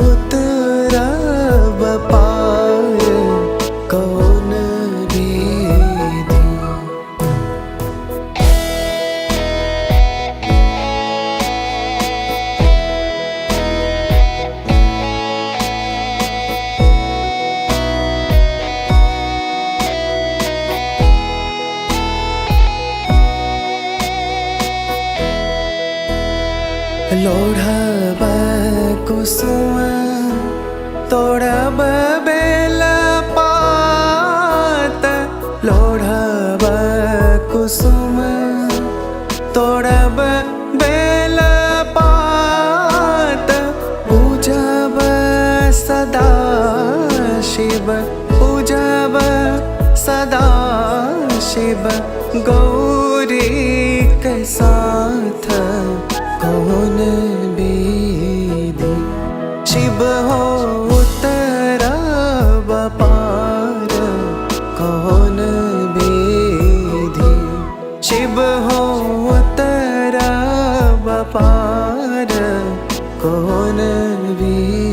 उतरब पार कौन विधि। लोढ़ब कुसुम तोड़ब बेल पात, लोढ़ब कुसुम तोड़ब बेल पात, पूजब सदा शिव, पूजब सदा शिव, गौरी के साथ कौन विधि। शिव हो उतरब पार कौन विधि। शिव हो उतरब पार कौन विधि।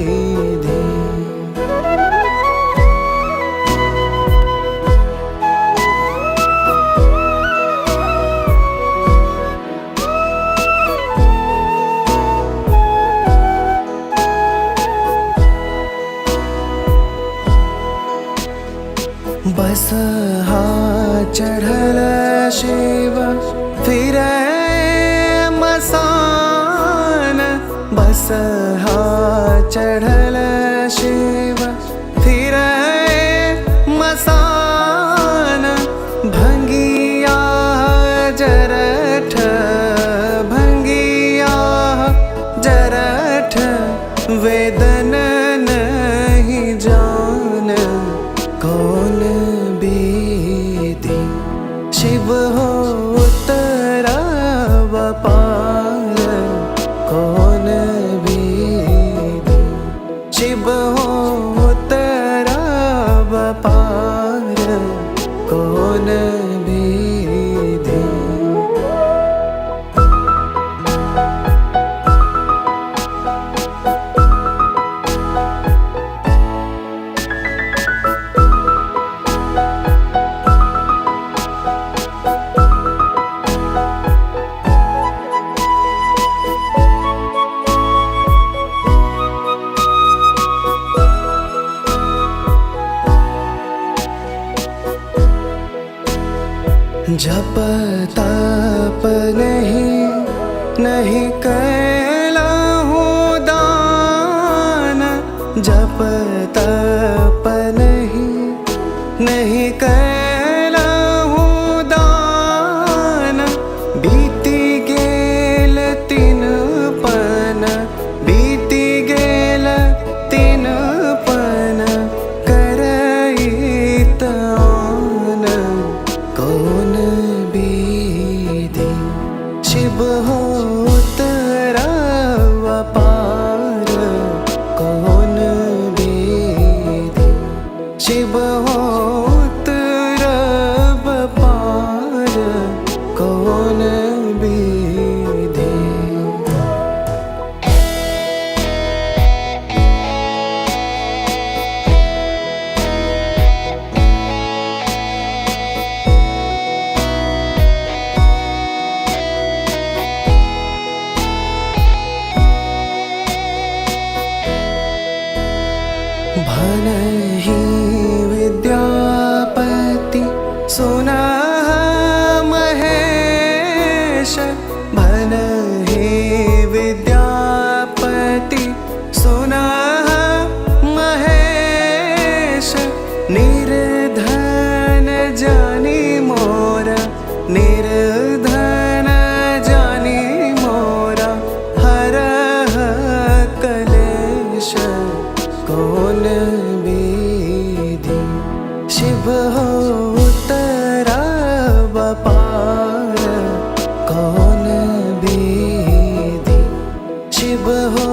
बस चढ़ल शिव फिरे मसान, बस चढ़ल शिव फिरे मसान, भंगिया जरठ, भंगिया जरठ, वेदन नहीं जान कौन विधि। शिव हो उतरब पार कौन विधि। शिव हो उतरब पार कौन विधि। जप तप नहीं कैलहूँ दान, जप तप नहीं कैलहूँ दान, बीती गेल तीन पन, बीती गेल तीन पन, करैत आन कौन विधि। शिव हो उतरब पार कौन विधि। शिव हो उतरब पार कौन विधि। भनहि विद्यापति सुनः महेश, भनहि विद्यापति सुनः महेश, निर्धन जानी मोरा, निर्धन जानी मोरा, हरह कलेश कौन विधि। शिव हो उतरब पार कौन विधि। शिव हो